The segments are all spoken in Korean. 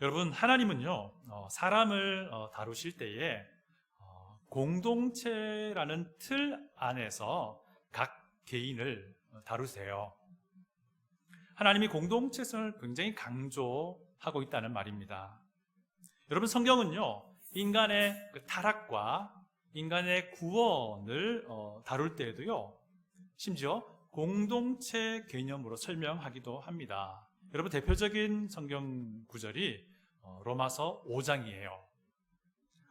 여러분, 하나님은요, 사람을 다루실 때에 공동체라는 틀 안에서 각 개인을 다루세요. 하나님이 공동체성을 굉장히 강조하고 있다는 말입니다. 여러분, 성경은요, 인간의 타락과 인간의 구원을 다룰 때에도요, 심지어 공동체 개념으로 설명하기도 합니다. 여러분, 대표적인 성경 구절이 로마서 5장이에요.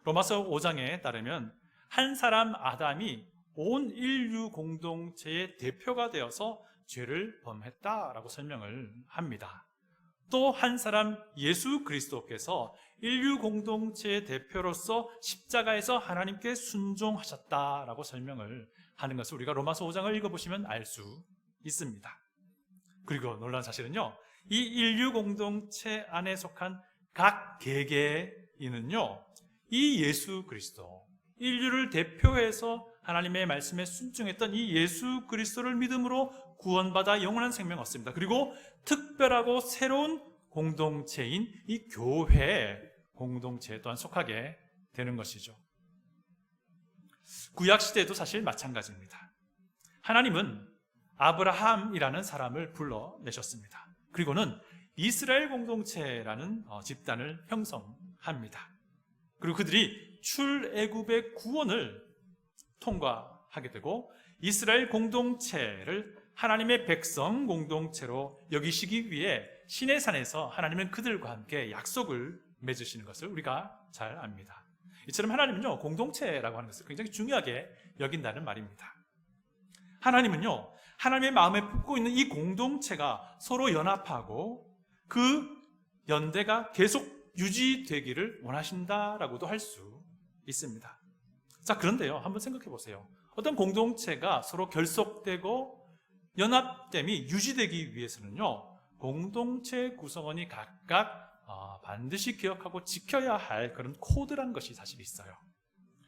로마서 5장에 따르면 한 사람 아담이 온 인류 공동체의 대표가 되어서 죄를 범했다라고 설명을 합니다. 또 한 사람 예수 그리스도께서 인류 공동체의 대표로서 십자가에서 하나님께 순종하셨다라고 설명을 하는 것을 우리가 로마서 5장을 읽어보시면 알 수 있습니다. 그리고 놀라운 사실은요, 이 인류 공동체 안에 속한 각 개개인은요, 이 예수 그리스도, 인류를 대표해서 하나님의 말씀에 순종했던 이 예수 그리스도를 믿음으로 구원받아 영원한 생명을 얻습니다. 그리고 특별하고 새로운 공동체인 이 교회 공동체에 또한 속하게 되는 것이죠. 구약시대에도 사실 마찬가지입니다. 하나님은 아브라함이라는 사람을 불러내셨습니다. 그리고는 이스라엘 공동체라는 집단을 형성합니다. 그리고 그들이 출애굽의 구원을 통과하게 되고 이스라엘 공동체를 하나님의 백성 공동체로 여기시기 위해 시내산에서 하나님은 그들과 함께 약속을 맺으시는 것을 우리가 잘 압니다. 이처럼 하나님은요, 공동체라고 하는 것을 굉장히 중요하게 여긴다는 말입니다. 하나님은요, 하나님의 마음에 품고 있는 이 공동체가 서로 연합하고 그 연대가 계속 유지되기를 원하신다라고도 할 수 있습니다. 자, 그런데요, 한번 생각해 보세요. 어떤 공동체가 서로 결속되고 연합됨이 유지되기 위해서는요, 공동체 구성원이 각각 반드시 기억하고 지켜야 할 그런 코드란 것이 사실 있어요.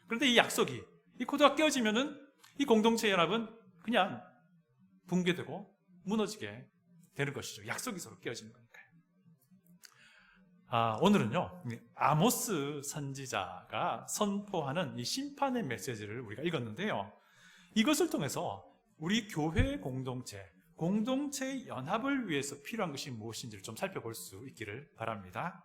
그런데 이 약속이, 이 코드가 깨어지면은 이 공동체 연합은 그냥 붕괴되고 무너지게 되는 것이죠. 약속이 서로 깨어지는 거니까요. 오늘은요, 아모스 선지자가 선포하는 이 심판의 메시지를 우리가 읽었는데요, 이것을 통해서 우리 교회 공동체의 연합을 위해서 필요한 것이 무엇인지를 좀 살펴볼 수 있기를 바랍니다.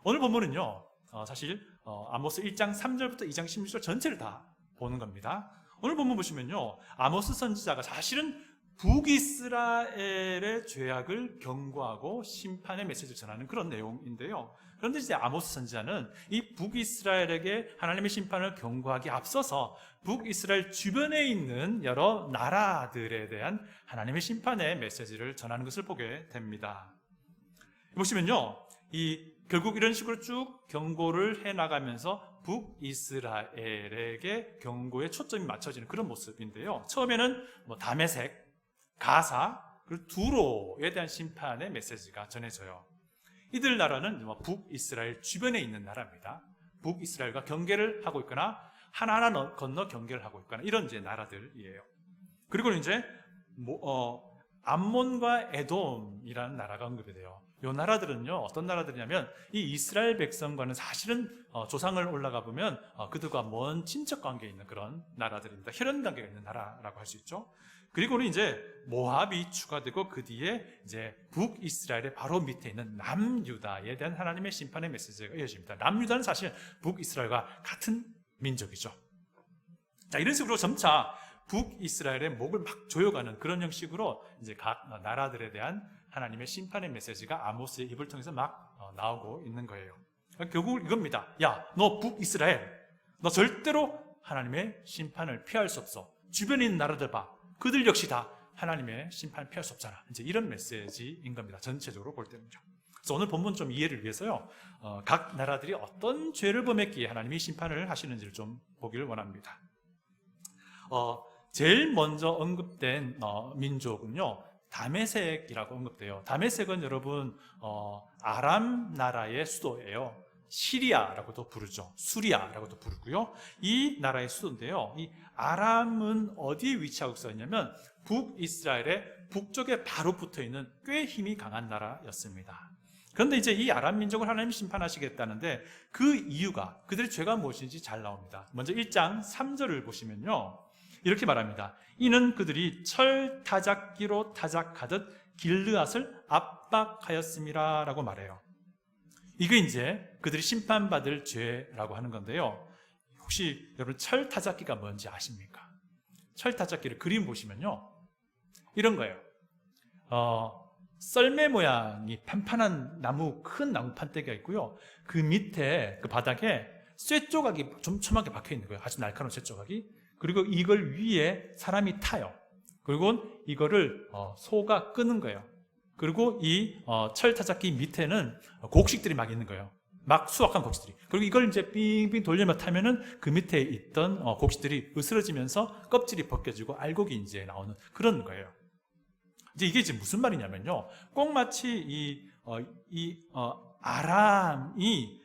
오늘 본문은요, 사실 아모스 1장 3절부터 2장 16절 전체를 다 보는 겁니다. 오늘 본문 보시면요, 아모스 선지자가 사실은 북이스라엘의 죄악을 경고하고 심판의 메시지를 전하는 그런 내용인데요. 그런데 이제 아모스 선지자는 이 북이스라엘에게 하나님의 심판을 경고하기 앞서서 북이스라엘 주변에 있는 여러 나라들에 대한 하나님의 심판의 메시지를 전하는 것을 보게 됩니다. 보시면요, 결국 이런 식으로 쭉 경고를 해나가면서 북이스라엘에게 경고의 초점이 맞춰지는 그런 모습인데요. 처음에는 다메섹, 가사, 그리고 두로에 대한 심판의 메시지가 전해져요. 이들 나라는 북이스라엘 주변에 있는 나라입니다. 북이스라엘과 경계를 하고 있거나 하나하나 건너 경계를 하고 있거나 이런 이제 나라들이에요. 그리고 이제 암몬과 에돔이라는 나라가 언급이 돼요. 이 나라들은요, 어떤 나라들이냐면 이 이스라엘 백성과는 사실은 조상을 올라가 보면 그들과 먼 친척 관계에 있는 그런 나라들입니다. 혈연 관계가 있는 나라라고 할 수 있죠. 그리고는 이제 모압이 추가되고 그 뒤에 이제 북이스라엘의 바로 밑에 있는 남유다에 대한 하나님의 심판의 메시지가 이어집니다. 남유다는 사실 북이스라엘과 같은 민족이죠. 자, 이런 식으로 점차 북이스라엘의 목을 막 조여가는 그런 형식으로 이제 각 나라들에 대한 하나님의 심판의 메시지가 아모스의 입을 통해서 막 나오고 있는 거예요. 결국 이겁니다. 야, 너 북이스라엘, 너 절대로 하나님의 심판을 피할 수 없어. 주변에 있는 나라들 봐. 그들 역시 다 하나님의 심판을 피할 수 없잖아. 이제 이런 메시지인 겁니다. 전체적으로 볼 때는요. 그래서 오늘 본문 좀 이해를 위해서요, 각 나라들이 어떤 죄를 범했기에 하나님이 심판을 하시는지를 좀 보기를 원합니다. 제일 먼저 언급된 민족은요, 다메섹이라고 언급돼요. 다메섹은 여러분 아람 나라의 수도예요. 시리아라고도 부르죠. 수리아라고도 부르고요. 이 나라의 수도인데요. 이 아람은 어디에 위치하고 있었냐면 북이스라엘의 북쪽에 바로 붙어있는 꽤 힘이 강한 나라였습니다. 그런데 이제 이 아람 민족을 하나님이 심판하시겠다는데 그 이유가, 그들의 죄가 무엇인지 잘 나옵니다. 먼저 1장 3절을 보시면요, 이렇게 말합니다. 이는 그들이 철 타작기로 타작하듯 길르앗을 압박하였음이라 라고 말해요. 이게 이제 그들이 심판받을 죄라고 하는 건데요. 혹시 여러분 철 타작기가 뭔지 아십니까? 철 타작기를 그림 보시면요, 이런 거예요. 썰매 모양이 판판한 큰 나무 판때기가 있고요. 그 밑에 그 바닥에 쇠 조각이 좀 촘하게 박혀 있는 거예요. 아주 날카로운 쇠 조각이. 그리고 이걸 위에 사람이 타요. 그리고 이거를 소가 끄는 거예요. 그리고 이 철타작기 밑에는 곡식들이 막 있는 거예요. 막 수확한 곡식들이. 그리고 이걸 이제 빙빙 돌려만 타면은 그 밑에 있던 곡식들이 으스러지면서 껍질이 벗겨지고 알곡이 이제 나오는 그런 거예요. 이제 이게 지금 무슨 말이냐면요, 꼭 마치 아람이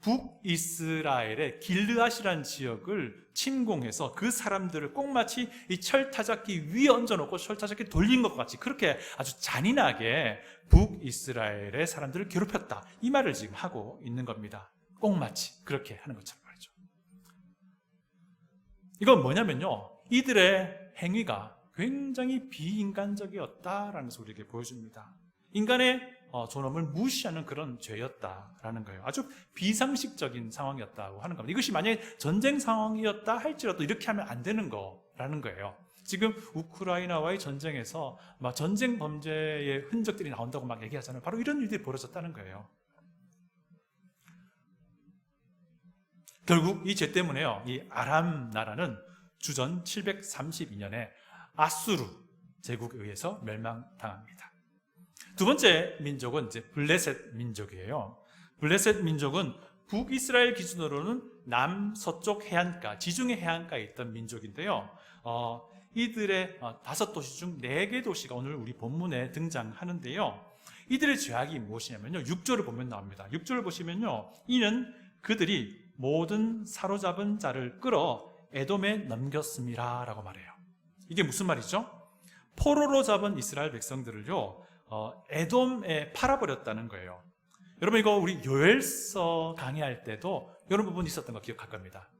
북이스라엘의 길르앗이라는 지역을 침공해서 그 사람들을 꼭 마치 이 철타작기 위에 얹어놓고 철타작기 돌린 것 같이 그렇게 아주 잔인하게 북이스라엘의 사람들을 괴롭혔다, 이 말을 지금 하고 있는 겁니다. 꼭 마치 그렇게 하는 것처럼 말이죠. 이건 뭐냐면요, 이들의 행위가 굉장히 비인간적이었다라는 것을 우리에게 보여줍니다. 인간의 존엄을 무시하는 그런 죄였다라는 거예요. 아주 비상식적인 상황이었다고 하는 겁니다. 이것이 만약에 전쟁 상황이었다 할지라도 이렇게 하면 안 되는 거라는 거예요. 지금 우크라이나와의 전쟁에서 막 전쟁 범죄의 흔적들이 나온다고 막 얘기하잖아요. 바로 이런 일들이 벌어졌다는 거예요. 결국 이 죄 때문에요, 이 아람 나라는 주전 732년에 아수르 제국에 의해서 멸망당합니다. 두 번째 민족은 이제 블레셋 민족이에요. 블레셋 민족은 북이스라엘 기준으로는 남서쪽 해안가, 지중해 해안가에 있던 민족인데요. 이들의 5도시 중 4개 도시가 오늘 우리 본문에 등장하는데요. 이들의 죄악이 무엇이냐면요, 6절을 보면 나옵니다. 6절을 보시면요, 이는 그들이 모든 사로잡은 자를 끌어 에돔에 넘겼습니다 라고 말해요. 이게 무슨 말이죠? 포로로 잡은 이스라엘 백성들을요, 에돔에 팔아버렸다는 거예요. 여러분, 이거 우리 요엘서 강의할 때도 이런 부분이 있었던 거 기억할 겁니다.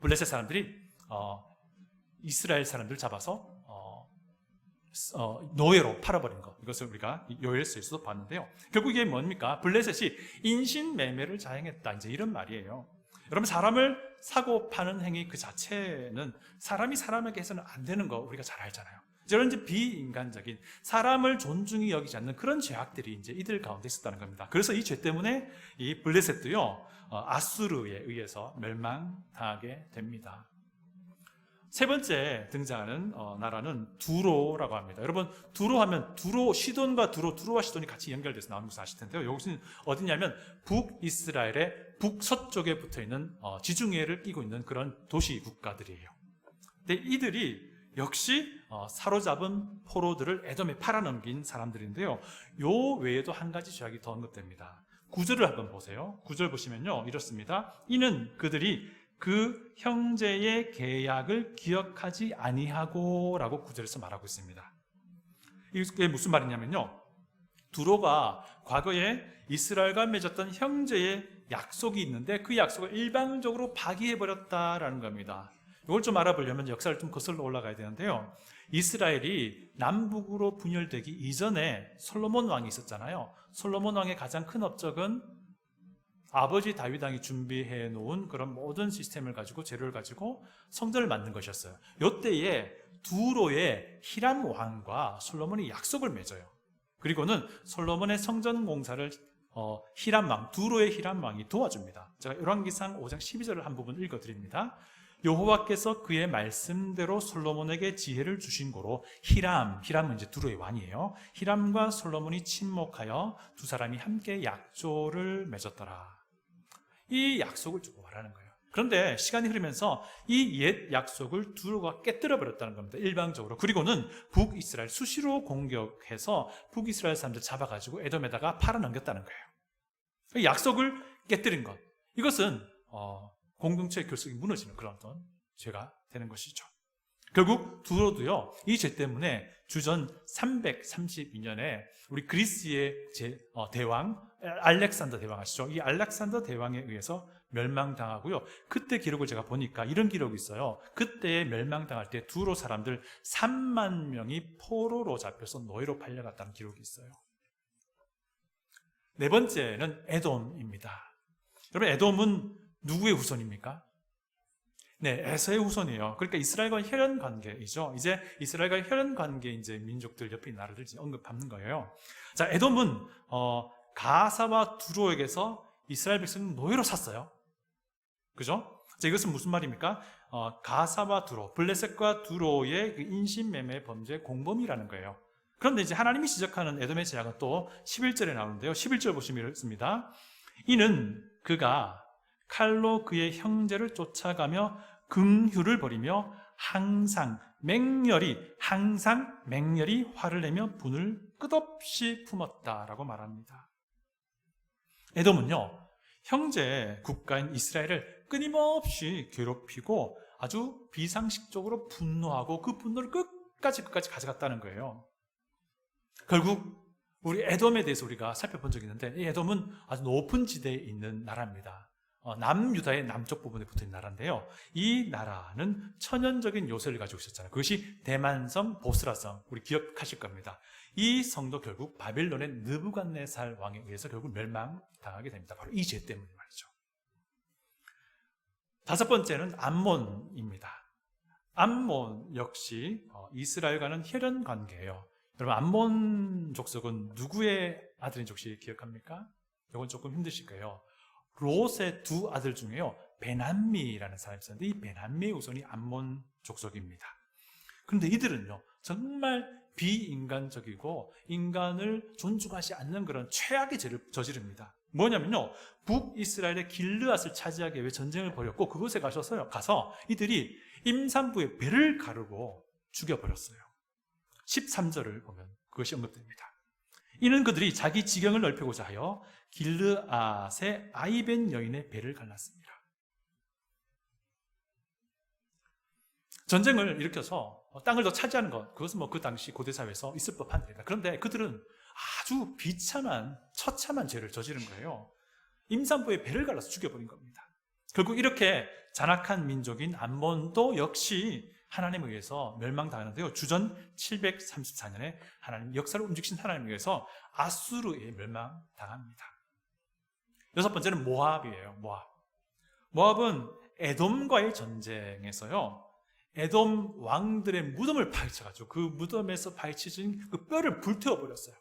블레셋 사람들이 이스라엘 사람들을 잡아서 노예로 팔아버린 것, 이것을 우리가 요엘서에서도 봤는데요. 결국 이게 뭡니까? 블레셋이 인신매매를 자행했다, 이제 이런 말이에요. 여러분, 사람을 사고 파는 행위 그 자체는 사람이 사람에게 해서는 안 되는 거 우리가 잘 알잖아요. 이런 이제 비인간적인, 사람을 존중히 여기지 않는 그런 죄악들이 이제 이들 가운데 있었다는 겁니다. 그래서 이 죄 때문에 이 블레셋도요, 아수르에 의해서 멸망당하게 됩니다. 세 번째 등장하는 나라는 두로라고 합니다. 여러분, 두로 하면 시돈과 두로와 시돈이 같이 연결돼서 나오는 것을 아실 텐데요. 여기는 어디냐면 북이스라엘의 북서쪽에 붙어있는 지중해를 끼고 있는 그런 도시 국가들이에요. 근데 이들이 역시 사로잡은 포로들을 에돔에 팔아넘긴 사람들인데요. 요 외에도 한 가지 죄악이 더 언급됩니다. 9절을 한번 보세요. 9절 보시면요, 이렇습니다. 이는 그들이 그 형제의 계약을 기억하지 아니하고 라고 9절에서 말하고 있습니다. 이게 무슨 말이냐면요, 두로가 과거에 이스라엘과 맺었던 형제의 약속이 있는데 그 약속을 일방적으로 파기해버렸다라는 겁니다. 이걸 좀 알아보려면 역사를 좀 거슬러 올라가야 되는데요, 이스라엘이 남북으로 분열되기 이전에 솔로몬 왕이 있었잖아요. 솔로몬 왕의 가장 큰 업적은 아버지 다윗 왕이 준비해 놓은 그런 모든 시스템을 가지고, 재료를 가지고 성전을 만든 것이었어요. 이때에 두로의 히람 왕과 솔로몬이 약속을 맺어요. 그리고는 솔로몬의 성전 공사를 두로의 히람 왕이 도와줍니다. 제가 열왕기상 5장 12절을 한 부분 읽어드립니다. 여호와께서 그의 말씀대로 솔로몬에게 지혜를 주신 고로 히람은 이제 두로의 왕이에요. 히람과 솔로몬이 친목하여 두 사람이 함께 약조를 맺었더라. 이 약속을 두고 말하는 거예요. 그런데 시간이 흐르면서 이 옛 약속을 두로가 깨뜨려 버렸다는 겁니다, 일방적으로. 그리고는 북이스라엘 수시로 공격해서 북이스라엘 사람들 잡아가지고 에돔에다가 팔아넘겼다는 거예요. 약속을 깨뜨린 것, 이것은 공동체의 결속이 무너지는 그런 어떤 죄가 되는 것이죠. 결국 두로도요, 이 죄 때문에 주전 332년에 우리 그리스의 대왕 알렉산더 대왕 아시죠? 이 알렉산더 대왕에 의해서 멸망당하고요. 그때 기록을 제가 보니까 이런 기록이 있어요. 그때 멸망당할 때 두로 사람들 3만 명이 포로로 잡혀서 노예로 팔려갔다는 기록이 있어요. 네 번째는 에돔입니다. 여러분, 에돔은 누구의 후손입니까? 네, 에서의 후손이에요. 그러니까 이스라엘과 혈연 관계이죠. 이제 이스라엘과 혈연 관계 이제 민족들 옆에 있는 나라들 언급하는 거예요. 자, 에돔은 가사와 두로에게서 이스라엘 백성을 노예로 샀어요. 그죠? 자, 이것은 무슨 말입니까? 가사와 두로, 블레셋과 두로의 그 인신매매 범죄 공범이라는 거예요. 그런데 이제 하나님이 지적하는 에돔의 죄악은 또 11절에 나오는데요. 11절 보시면 이렇습니다. 이는 그가 칼로 그의 형제를 쫓아가며 긍휼을 버리며 항상 맹렬히 화를 내며 분을 끝없이 품었다라고 말합니다. 에돔은요, 형제 국가인 이스라엘을 끊임없이 괴롭히고 아주 비상식적으로 분노하고 그 분노를 끝까지 가져갔다는 거예요. 결국 우리 에돔에 대해서 우리가 살펴본 적이 있는데, 이 에돔은 아주 높은 지대에 있는 나라입니다. 남유다의 남쪽 부분에 붙어있는 나라인데요, 이 나라는 천연적인 요새를 가지고 있었잖아요. 그것이 대만성, 보스라성, 우리 기억하실 겁니다. 이 성도 결국 바벨론의 느부갓네살 왕에 의해서 결국 멸망당하게 됩니다. 바로 이 죄 때문에 말이죠. 다섯 번째는 암몬입니다. 암몬 역시 이스라엘과는 혈연 관계예요. 여러분, 암몬 족속은 누구의 아들인 족식 기억합니까? 이건 조금 힘드실 거예요. 롯의 두 아들 중에요, 베남미라는 사람이 있었는데 이 베남미의 후손이 암몬 족속입니다. 그런데 이들은요, 정말 비인간적이고 인간을 존중하지 않는 그런 최악의 죄를 저지릅니다. 뭐냐면요, 북이스라엘의 길르앗을 차지하기 위해 전쟁을 벌였고 그곳에 가서 이들이 임산부의 배를 가르고 죽여버렸어요. 13절을 보면 그것이 언급됩니다. 이는 그들이 자기 지경을 넓히고자 하여 길르앗의 아이벤 여인의 배를 갈랐습니다. 전쟁을 일으켜서 땅을 더 차지하는 것, 그것은 그 당시 고대사회에서 있을 법한 일이다. 그런데 그들은 아주 비참한 처참한 죄를 저지른 거예요. 임산부의 배를 갈라서 죽여버린 겁니다. 결국 이렇게 잔악한 민족인 암몬도 역시 하나님에 의해서 멸망당하는데요, 주전 734년에 하나님 역사를 움직이신 하나님에 의해서 아수르에 멸망당합니다. 여섯 번째는 모압이에요. 모압은 에돔과의 전쟁에서요, 에돔 왕들의 무덤을 파헤쳐가지고 그 무덤에서 파헤쳐진 그 뼈를 불태워버렸어요.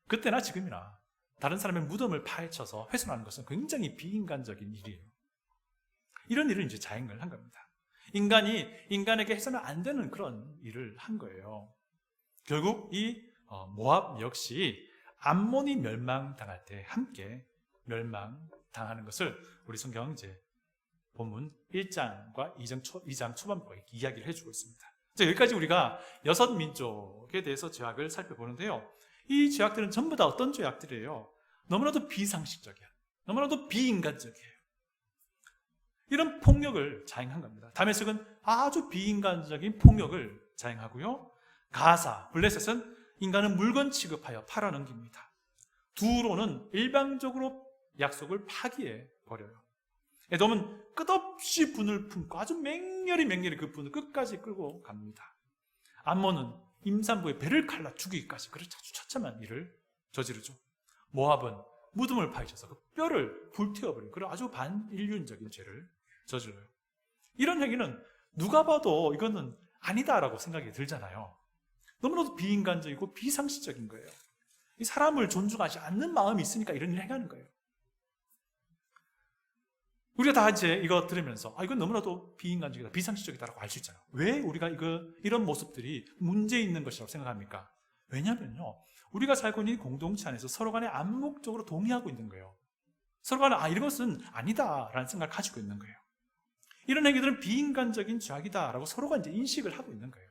그때나 지금이나 다른 사람의 무덤을 파헤쳐서 훼손하는 것은 굉장히 비인간적인 일이에요. 이런 일을 이제 자행을 한 겁니다. 인간이 인간에게 해서는 안 되는 그런 일을 한 거예요. 결국 이 모압 역시 암몬이 멸망당할 때 함께 멸망당하는 것을 우리 성경 이제 본문 1장과 2장 초반부에 이야기를 해주고 있습니다. 자, 여기까지 우리가 여섯 민족에 대해서 죄악을 살펴보는데요, 이 죄악들은 전부 다 어떤 죄악들이에요? 너무나도 비상식적이야. 너무나도 비인간적이에요. 이런 폭력을 자행한 겁니다. 다메섹은 아주 비인간적인 폭력을 자행하고요, 가사, 블레셋은 인간은 물건 취급하여 팔아넘깁니다. 두로는 일방적으로 약속을 파기해 버려요. 에돔은 끝없이 분을 품고 아주 맹렬히 그 분을 끝까지 끌고 갑니다. 암몬은 임산부의 배를 갈라 죽이기까지 그런 아주 처참한 일을 저지르죠. 모압은 무덤을 파헤쳐서 그 뼈를 불태워버리는 그런 아주 반인륜적인 죄를 저질러요. 이런 행위는 누가 봐도 이거는 아니다라고 생각이 들잖아요. 너무나도 비인간적이고 비상식적인 거예요. 이 사람을 존중하지 않는 마음이 있으니까 이런 일을 행하는 거예요. 우리가 다 이제 이거 들으면서 이건 너무나도 비인간적이다, 비상식적이다라고 알 수 있잖아요. 왜 우리가 이런 모습들이 문제 있는 것이라고 생각합니까? 왜냐면요, 우리가 살고 있는 공동체 안에서 서로 간에 암묵적으로 동의하고 있는 거예요. 서로 간에 이것은 아니다라는 생각을 가지고 있는 거예요. 이런 행위들은 비인간적인 죄악이다라고 서로가 이제 인식을 하고 있는 거예요.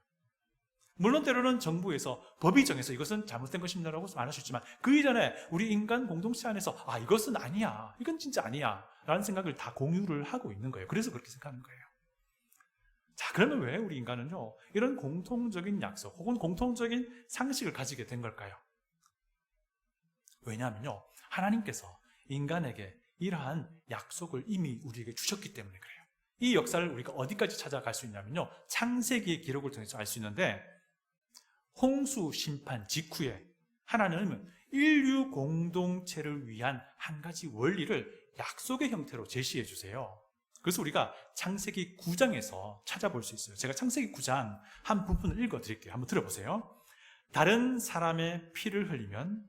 물론 때로는 정부에서 법이 정해서 이것은 잘못된 것입니다라고 말할 수 있지만 그 이전에 우리 인간 공동체 안에서 이것은 아니야, 이건 진짜 아니야 라는 생각을 다 공유를 하고 있는 거예요. 그래서 그렇게 생각하는 거예요. 자, 그러면 왜 우리 인간은요, 이런 공통적인 약속 혹은 공통적인 상식을 가지게 된 걸까요? 왜냐하면요, 하나님께서 인간에게 이러한 약속을 이미 우리에게 주셨기 때문에 그래요. 이 역사를 우리가 어디까지 찾아갈 수 있냐면요, 창세기의 기록을 통해서 알 수 있는데, 홍수 심판 직후에 하나님은 인류 공동체를 위한 한 가지 원리를 약속의 형태로 제시해 주세요. 그래서 우리가 창세기 9장에서 찾아볼 수 있어요. 제가 창세기 9장 한 부분을 읽어드릴게요. 한번 들어보세요. 다른 사람의 피를 흘리면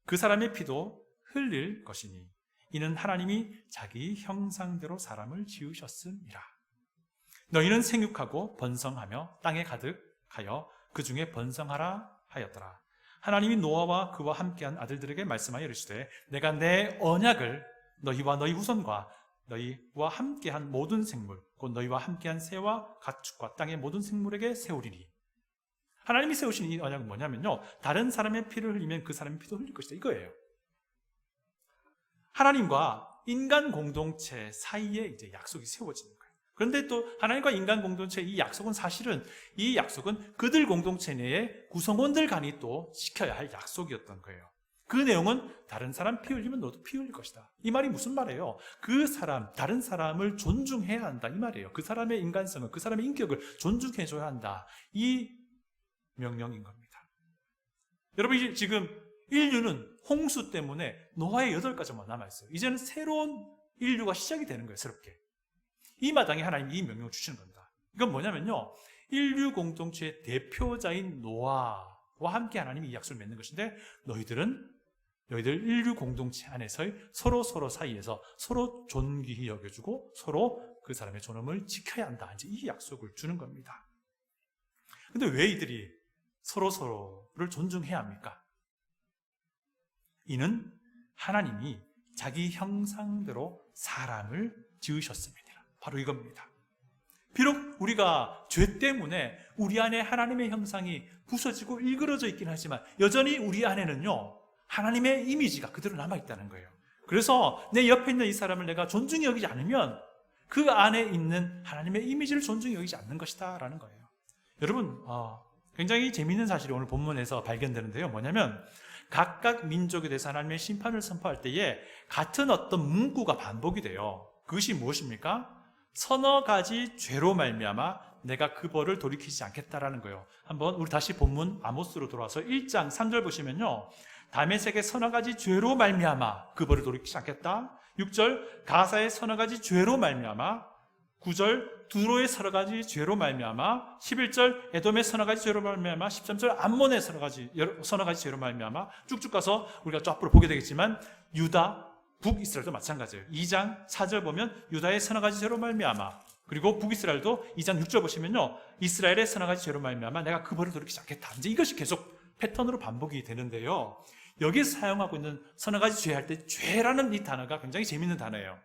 그 사람의 피도 흘릴 것이니 이는 하나님이 자기 형상대로 사람을 지으셨음이라. 너희는 생육하고 번성하며 땅에 가득하여 그 중에 번성하라 하였더라. 하나님이 노아와 그와 함께한 아들들에게 말씀하여 이르시되 내가 내 언약을 너희와 너희 후손과 너희와 함께한 모든 생물 곧 너희와 함께한 새와 가축과 땅의 모든 생물에게 세우리니. 하나님이 세우신 이 언약은 뭐냐면요, 다른 사람의 피를 흘리면 그 사람의 피도 흘릴 것이다, 이거예요. 하나님과 인간 공동체 사이에 이제 약속이 세워지는 거예요. 그런데 또 하나님과 인간 공동체 이 약속은 사실은 이 약속은 그들 공동체 내에 구성원들 간이 또 지켜야 할 약속이었던 거예요. 그 내용은 다른 사람 피 흘리면 너도 피 흘릴 것이다. 이 말이 무슨 말이에요? 그 사람, 다른 사람을 존중해야 한다, 이 말이에요. 그 사람의 인간성을, 그 사람의 인격을 존중해줘야 한다, 이 명령인 겁니다. 여러분, 지금 인류는 홍수 때문에 노아의 8가족만 남아있어요. 이제는 새로운 인류가 시작이 되는 거예요, 새롭게. 이 마당에 하나님이 이 명령을 주시는 겁니다. 이건 뭐냐면요, 인류 공동체의 대표자인 노아와 함께 하나님이 이 약속을 맺는 것인데, 너희들 인류 공동체 안에서의 서로 사이에서 서로 존귀히 여겨주고 서로 그 사람의 존엄을 지켜야 한다, 이제 이 약속을 주는 겁니다. 근데 왜 이들이 서로를 존중해야 합니까? 이는 하나님이 자기 형상대로 사람을 지으셨습니다. 바로 이겁니다. 비록 우리가 죄 때문에 우리 안에 하나님의 형상이 부서지고 일그러져 있긴 하지만 여전히 우리 안에는요, 하나님의 이미지가 그대로 남아있다는 거예요. 그래서 내 옆에 있는 이 사람을 내가 존중히 여기지 않으면 그 안에 있는 하나님의 이미지를 존중히 여기지 않는 것이다 라는 거예요. 여러분, 굉장히 재미있는 사실이 오늘 본문에서 발견되는데요. 뭐냐면 각각 민족에 대해서 하나님의 심판을 선포할 때에 같은 어떤 문구가 반복이 돼요. 그것이 무엇입니까? 서너 가지 죄로 말미암아 내가 그 벌을 돌이키지 않겠다라는 거예요. 한번 우리 다시 본문 아모스로 돌아와서 1장 3절 보시면요, 다메섹의 서너 가지 죄로 말미암아 그 벌을 돌이키지 않겠다. 6절 가사의 서너 가지 죄로 말미암아, 9절 두로의 서너 가지 죄로 말미암아, 11절 에돔의 서너 가지 죄로 말미암아, 13절 암몬의 서너 가지 죄로 말미암아, 쭉쭉 가서 우리가 저 앞으로 보게 되겠지만 유다, 북이스라엘도 마찬가지예요. 2장 4절 보면 유다의 서너 가지 죄로 말미암아, 그리고 북이스라엘도 2장 6절 보시면요, 이스라엘의 서너 가지 죄로 말미암아 내가 그 벌을 돌이키지 않겠다. 이제 이것이 계속 패턴으로 반복이 되는데요, 여기서 사용하고 있는 서너 가지 죄 할 때 죄라는 이 단어가 굉장히 재밌는 단어예요.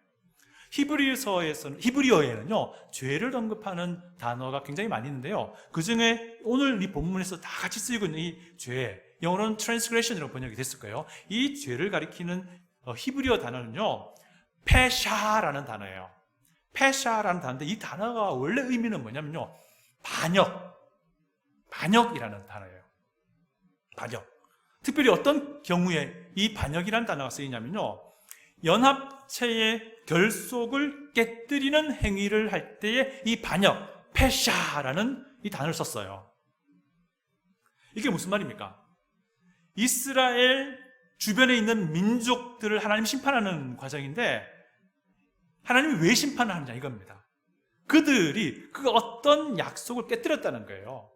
히브리어에는요, 죄를 언급하는 단어가 굉장히 많이 있는데요, 그 중에 오늘 이 본문에서 다 같이 쓰이고 있는 이 죄, 영어로는 transgression이라고 번역이 됐을 거예요. 이 죄를 가리키는 히브리어 단어는요, 페샤라는 단어예요. 페샤라는 단어인데 이 단어가 원래 의미는 뭐냐면요, 반역이라는 단어예요. 반역. 특별히 어떤 경우에 이 반역이라는 단어가 쓰이냐면요, 연합체의 결속을 깨뜨리는 행위를 할 때에 이 반역, 페샤라는 이 단어를 썼어요. 이게 무슨 말입니까? 이스라엘 주변에 있는 민족들을 하나님 심판하는 과정인데, 하나님이 왜 심판을 하느냐 이겁니다. 그들이 그 어떤 약속을 깨뜨렸다는 거예요.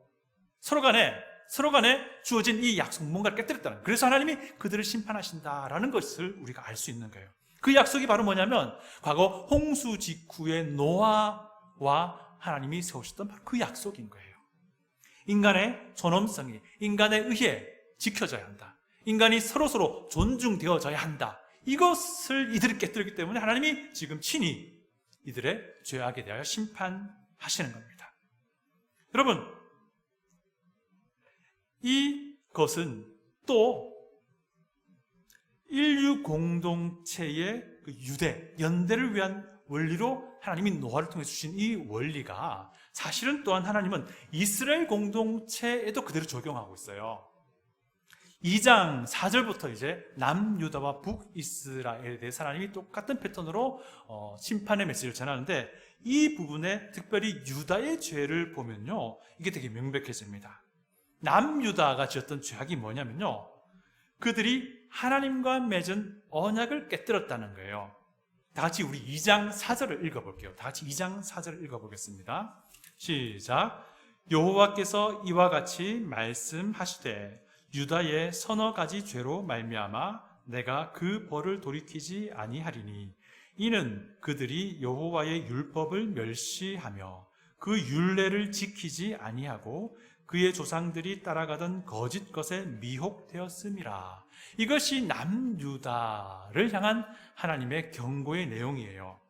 서로 간에 주어진 이 약속, 뭔가를 깨뜨렸다는 거예요. 그래서 하나님이 그들을 심판하신다라는 것을 우리가 알 수 있는 거예요. 그 약속이 바로 뭐냐면 과거 홍수 직후에 노아와 하나님이 세우셨던 바로 그 약속인 거예요. 인간의 존엄성이 인간에 의해 지켜져야 한다. 인간이 서로 존중되어져야 한다. 이것을 이들이 깨뜨렸기 때문에 하나님이 지금 친히 이들의 죄악에 대하여 심판하시는 겁니다. 여러분, 이것은 또 인류 공동체의 그 연대를 위한 원리로 하나님이 노아를 통해 주신 이 원리가 사실은 또한 하나님은 이스라엘 공동체에도 그대로 적용하고 있어요. 2장 4절부터 이제 남유다와 북이스라엘에 대해서 하나님이 똑같은 패턴으로 심판의 메시지를 전하는데, 이 부분에 특별히 유다의 죄를 보면요, 이게 되게 명백해집니다. 남유다가 지었던 죄악이 뭐냐면요, 그들이 하나님과 맺은 언약을 깨뜨렸다는 거예요. 다 같이 우리 2장 4절을 읽어볼게요. 다 같이 2장 4절을 읽어보겠습니다. 시작. 여호와께서 이와 같이 말씀하시되 유다의 서너 가지 죄로 말미암아 내가 그 벌을 돌이키지 아니하리니 이는 그들이 여호와의 율법을 멸시하며 그 율례를 지키지 아니하고 그의 조상들이 따라가던 거짓 것에 미혹되었음이라. 이것이 남유다를 향한 하나님의 경고의 내용이에요.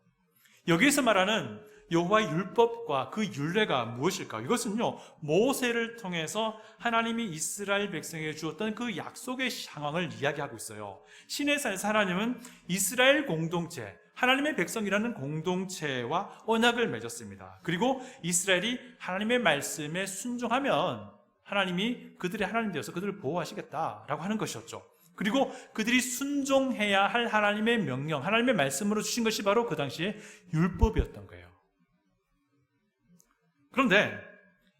여기에서 말하는 여호와의 율법과 그 율례가 무엇일까? 이것은요, 모세를 통해서 하나님이 이스라엘 백성에게 주었던 그 약속의 상황을 이야기하고 있어요. 시내산에서 하나님은 이스라엘 공동체, 하나님의 백성이라는 공동체와 언약을 맺었습니다. 그리고 이스라엘이 하나님의 말씀에 순종하면 하나님이 그들의 하나님 되어서 그들을 보호하시겠다라고 하는 것이었죠. 그리고 그들이 순종해야 할 하나님의 명령, 하나님의 말씀으로 주신 것이 바로 그 당시에 율법이었던 거예요. 그런데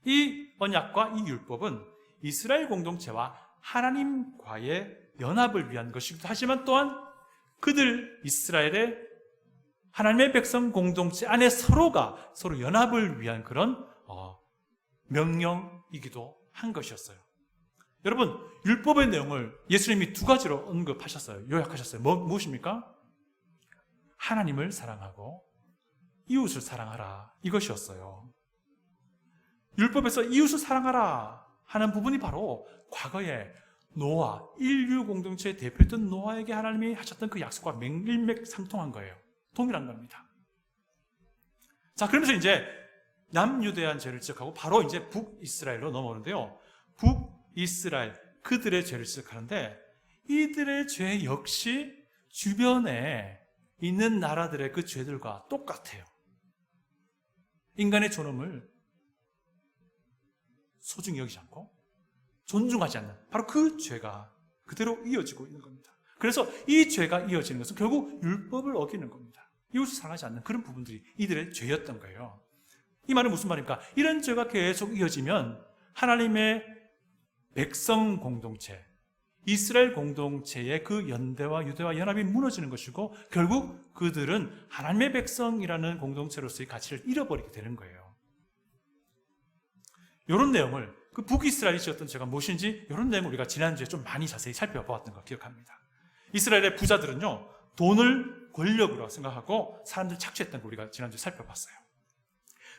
이 언약과 이 율법은 이스라엘 공동체와 하나님과의 연합을 위한 것이기도 하지만 또한 그들 이스라엘의 하나님의 백성 공동체 안에 서로가 서로 연합을 위한 그런 명령이기도 한 것이었어요. 여러분, 율법의 내용을 예수님이 두 가지로 언급하셨어요. 요약하셨어요. 무엇입니까? 하나님을 사랑하고 이웃을 사랑하라, 이것이었어요. 율법에서 이웃을 사랑하라 하는 부분이 바로 과거에 노아, 인류 공동체의 대표였던 노아에게 하나님이 하셨던 그 약속과 일맥상통한 거예요. 동일한 겁니다. 자, 그러면서 이제 남유대한 죄를 지적하고 바로 이제 북이스라엘로 넘어오는데요. 북이스라엘, 그들의 죄를 지적하는데 이들의 죄 역시 주변에 있는 나라들의 그 죄들과 똑같아요. 인간의 존엄을 소중히 여기지 않고 존중하지 않는 바로 그 죄가 그대로 이어지고 있는 겁니다. 그래서 이 죄가 이어지는 것은 결국 율법을 어기는 겁니다. 이웃을 사랑하지 않는 그런 부분들이 이들의 죄였던 거예요. 이 말은 무슨 말입니까? 이런 죄가 계속 이어지면 하나님의 백성 공동체, 이스라엘 공동체의 그 연대와 유대와 연합이 무너지는 것이고 결국 그들은 하나님의 백성이라는 공동체로서의 가치를 잃어버리게 되는 거예요. 이런 내용을, 그 북이스라엘이 지었던 죄가 무엇인지 이런 내용을 우리가 지난주에 좀 많이 자세히 살펴보았던 거 기억합니다. 이스라엘의 부자들은요, 돈을 권력으로 생각하고 사람들 착취했던 거 우리가 지난주에 살펴봤어요.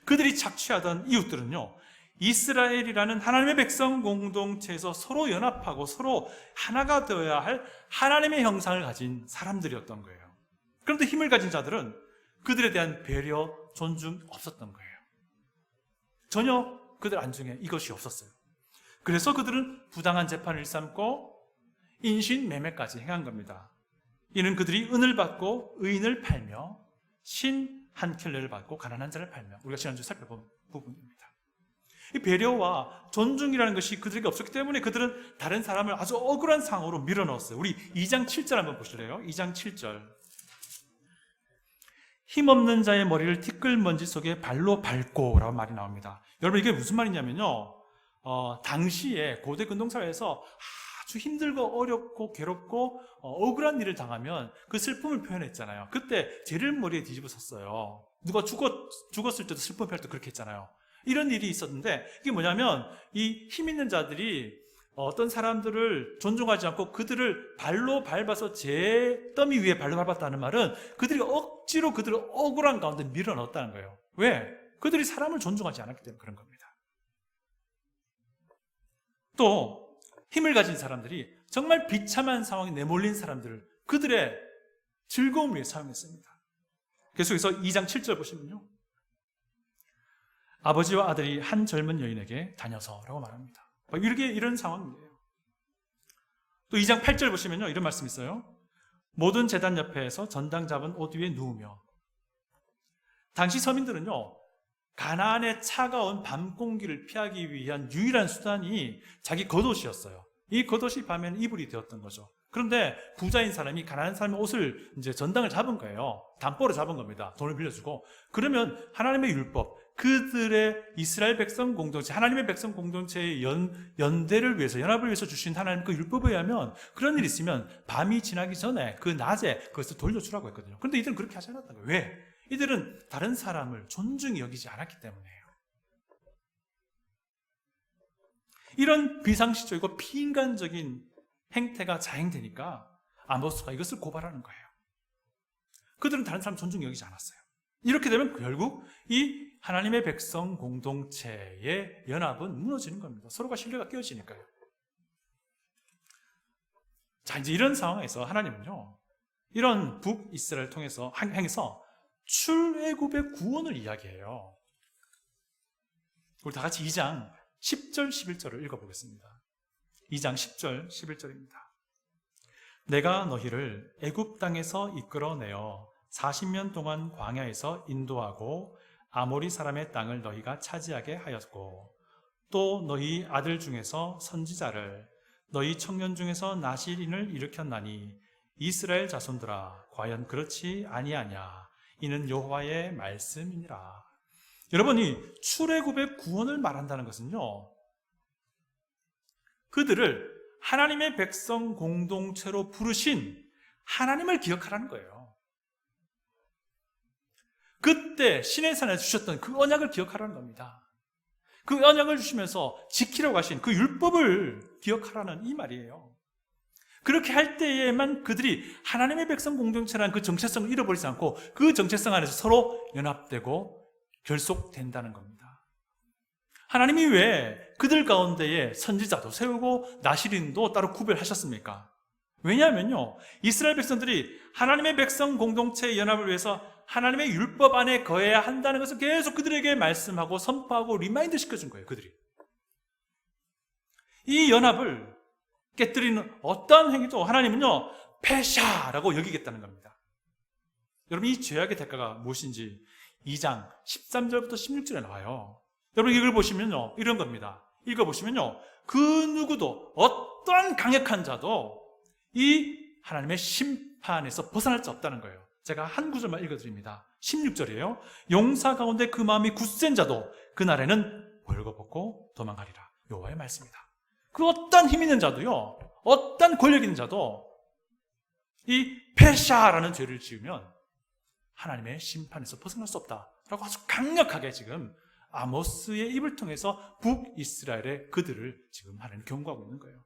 그들이 착취하던 이웃들은요, 이스라엘이라는 하나님의 백성 공동체에서 서로 연합하고 서로 하나가 되어야 할 하나님의 형상을 가진 사람들이었던 거예요. 그런데 힘을 가진 자들은 그들에 대한 배려, 존중 없었던 거예요. 전혀 그들 안중에 이것이 없었어요. 그래서 그들은 부당한 재판을 일삼고 인신매매까지 행한 겁니다. 이는 그들이 은을 받고 의인을 팔며 신 한 켤레를 받고 가난한 자를 팔며, 우리가 지난주에 살펴본 부분입니다. 이 배려와 존중이라는 것이 그들에게 없었기 때문에 그들은 다른 사람을 아주 억울한 상황으로 밀어넣었어요. 우리 2장 7절 한번 보실래요? 2장 7절. 힘없는 자의 머리를 티끌먼지 속에 발로 밟고 라고 말이 나옵니다. 여러분, 이게 무슨 말이냐면요, 당시에 고대 근동사회에서 아주 힘들고 어렵고 괴롭고 억울한 일을 당하면 그 슬픔을 표현했잖아요. 그때 재를 머리에 뒤집어 썼어요. 누가 죽었을 때도 슬픔 표현할 때 그렇게 했잖아요. 이런 일이 있었는데, 이게 뭐냐면 이 힘 있는 자들이 어떤 사람들을 존중하지 않고 그들을 발로 밟아서 제 더미 위에 발로 밟았다는 말은 그들이 억지로 그들을 억울한 가운데 밀어넣었다는 거예요. 왜? 그들이 사람을 존중하지 않았기 때문에 그런 겁니다. 또 힘을 가진 사람들이 정말 비참한 상황에 내몰린 사람들을 그들의 즐거움을 위해 사용했습니다. 계속해서 2장 7절 보시면요, 아버지와 아들이 한 젊은 여인에게 다녀서라고 말합니다. 이런 상황이에요. 또 2장 8절 보시면요, 이런 말씀이 있어요. 모든 제단 옆에서 전당 잡은 옷 위에 누우며, 당시 서민들은요, 가나안의 차가운 밤 공기를 피하기 위한 유일한 수단이 자기 겉옷이었어요. 이 겉옷이 밤에는 이불이 되었던 거죠. 그런데 부자인 사람이 가난한 사람의 옷을 이제 전당을 잡은 거예요. 담보로 잡은 겁니다. 돈을 빌려주고. 그러면 하나님의 율법, 그들의 이스라엘 백성 공동체, 하나님의 백성 공동체의 연대를 위해서, 연합을 위해서 주신 하나님 그 율법에 의하면 그런 일이 있으면 밤이 지나기 전에 그 낮에 그것을 돌려주라고 했거든요. 그런데 이들은 그렇게 하지 않았던 거예요. 왜? 이들은 다른 사람을 존중히 여기지 않았기 때문이에요. 이런 비상식적이고 비인간적인 행태가 자행되니까 아모스가 이것을 고발하는 거예요. 그들은 다른 사람 존중히 여기지 않았어요. 이렇게 되면 결국 이 하나님의 백성 공동체의 연합은 무너지는 겁니다. 서로가 신뢰가 깨어지니까요. 자, 이제 이런 상황에서 하나님은요, 이런 북이스라엘을 통해서 행해서 출애굽의 구원을 이야기해요. 우리 다 같이 2장 10절 11절을 읽어보겠습니다. 2장 10절 11절입니다. 내가 너희를 애굽 땅에서 이끌어내어 40년 동안 광야에서 인도하고 아모리 사람의 땅을 너희가 차지하게 하였고, 또 너희 아들 중에서 선지자를, 너희 청년 중에서 나실인을 일으켰나니 이스라엘 자손들아, 과연 그렇지 아니하냐? 이는 여호와의 말씀이니라. 여러분이 출애굽의 구원을 말한다는 것은요, 그들을 하나님의 백성 공동체로 부르신 하나님을 기억하라는 거예요. 그때 시내산에 주셨던 그 언약을 기억하라는 겁니다. 그 언약을 주시면서 지키려고 하신 그 율법을 기억하라는 이 말이에요. 그렇게 할 때에만 그들이 하나님의 백성 공동체라는 그 정체성을 잃어버리지 않고 그 정체성 안에서 서로 연합되고 결속된다는 겁니다. 하나님이 왜 그들 가운데에 선지자도 세우고 나실인도 따로 구별하셨습니까? 왜냐하면요, 이스라엘 백성들이 하나님의 백성 공동체의 연합을 위해서 하나님의 율법 안에 거해야 한다는 것을 계속 그들에게 말씀하고 선포하고 리마인드 시켜준 거예요. 그들이 이 연합을 깨뜨리는 어떠한 행위도 하나님은요, 패샤라고 여기겠다는 겁니다. 여러분, 이 죄악의 대가가 무엇인지 2장 13절부터 16절에 나와요. 여러분, 이걸 보시면요, 이런 겁니다. 읽어보시면요, 그 누구도, 어떠한 강력한 자도 이 하나님의 심판에서 벗어날 수 없다는 거예요. 제가 한 구절만 읽어드립니다. 16절이에요. 용사 가운데 그 마음이 굳센 자도 그날에는 벌거벗고 도망가리라. 여호와의 말씀이다. 그 어떤 힘 있는 자도요, 어떤 권력 있는 자도 이 페샤라는 죄를 지으면 하나님의 심판에서 벗어날 수 없다라고 아주 강력하게 지금 아모스의 입을 통해서 북이스라엘의 그들을 지금 하나님 경고하고 있는 거예요.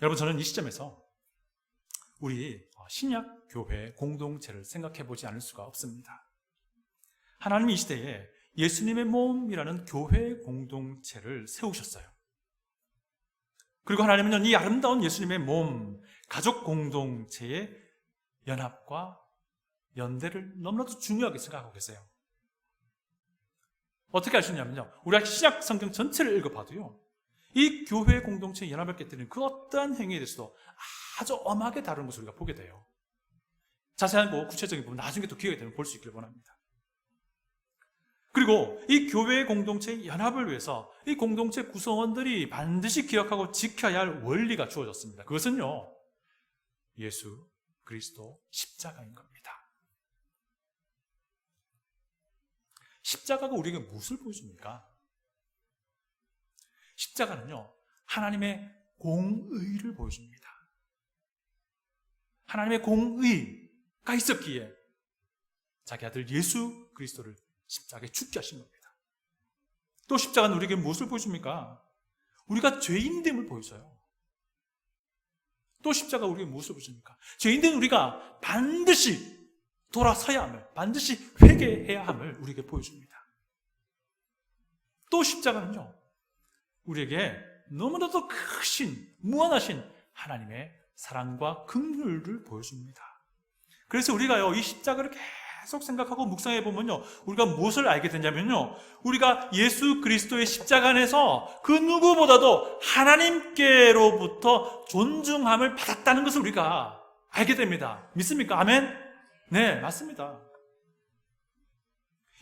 여러분, 저는 이 시점에서 우리 신약 교회 공동체를 생각해 보지 않을 수가 없습니다. 하나님이 이 시대에 예수님의 몸이라는 교회 공동체를 세우셨어요. 그리고 하나님은 이 아름다운 예수님의 몸, 가족 공동체의 연합과 연대를 너무나도 중요하게 생각하고 계세요. 어떻게 할 수 있냐면요, 우리가 신약 성경 전체를 읽어봐도요, 이 교회 공동체의 연합을 깨뜨리는 그 어떠한 행위에 대해서도 아주 엄하게 다루는 것을 우리가 보게 돼요. 자세한 구체적인 부분 나중에 또 기회가 되면 볼 수 있기를 원합니다. 그리고 이 교회 공동체의 연합을 위해서 이 공동체 구성원들이 반드시 기억하고 지켜야 할 원리가 주어졌습니다. 그것은요, 예수 그리스도 십자가인 겁니다. 십자가가 우리에게 무엇을 보여줍니까? 십자가는요, 하나님의 공의를 보여줍니다. 하나님의 공의가 있었기에 자기 아들 예수 그리스도를 십자가에 죽게 하신 겁니다. 또 십자가는 우리에게 무엇을 보여줍니까? 우리가 죄인됨을 보여줘요. 또 십자가가 우리에게 무엇을 보여줍니까? 죄인된 우리가 반드시 돌아서야 함을, 반드시 회개해야 함을 우리에게 보여줍니다. 또 십자가는요, 우리에게 너무나도 크신, 무한하신 하나님의 사랑과 긍휼을 보여줍니다. 그래서 우리가요, 이 십자가를 계속 생각하고 묵상해 보면요, 우리가 무엇을 알게 되냐면요, 우리가 예수 그리스도의 십자가 안에서 그 누구보다도 하나님께로부터 존중함을 받았다는 것을 우리가 알게 됩니다. 믿습니까? 아멘? 네, 맞습니다.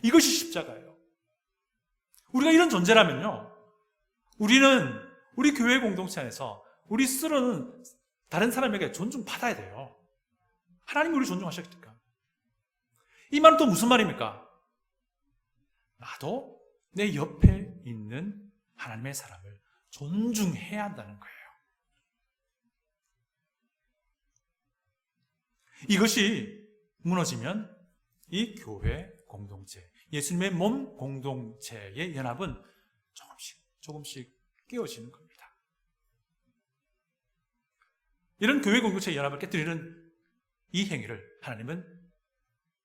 이것이 십자가예요. 우리가 이런 존재라면요, 우리는 우리 교회 공동체 안에서 우리 스스로는 다른 사람에게 존중받아야 돼요. 하나님이 우리 존중하셨으니까. 이 말은 또 무슨 말입니까? 나도 내 옆에 있는 하나님의 사람을 존중해야 한다는 거예요. 이것이 무너지면 이 교회 공동체, 예수님의 몸 공동체의 연합은 조금씩 깨어지는 겁니다. 이런 교회 공동체의 연합을 깨뜨리는 이 행위를 하나님은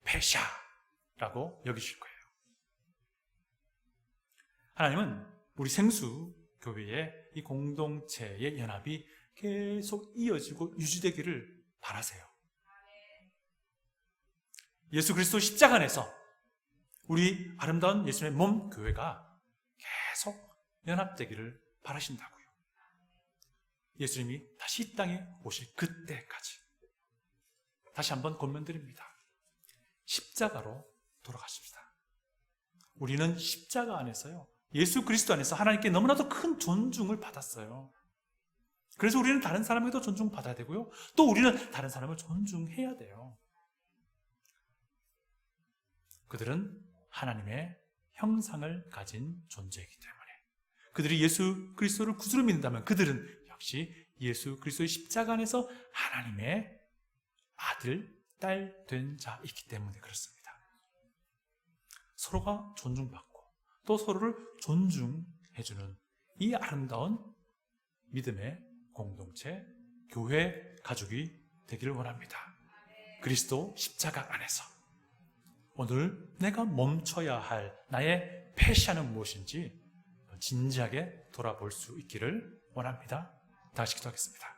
패샤라고 여기실 거예요. 하나님은 우리 생수 교회의 이 공동체의 연합이 계속 이어지고 유지되기를 바라세요. 예수 그리스도 십자가 안에서 우리 아름다운 예수님의 몸 교회가 계속 연합되기를 바라신다고요. 예수님이 다시 이 땅에 오실 그때까지. 다시 한번 권면드립니다. 십자가로 돌아가십시다. 우리는 십자가 안에서요, 예수 그리스도 안에서 하나님께 너무나도 큰 존중을 받았어요. 그래서 우리는 다른 사람에게도 존중받아야 되고요, 또 우리는 다른 사람을 존중해야 돼요. 그들은 하나님의 형상을 가진 존재이기 때문에, 그들이 예수 그리스도를 구주로 믿는다면 그들은 역시 예수 그리스도의 십자가 안에서 하나님의 아들, 딸 된 자이기 때문에 그렇습니다. 서로가 존중받고 또 서로를 존중해주는 이 아름다운 믿음의 공동체, 교회 가족이 되기를 원합니다. 그리스도 십자가 안에서 오늘 내가 멈춰야 할 나의 패션은 무엇인지 진지하게 돌아볼 수 있기를 원합니다. 다시 기도하겠습니다.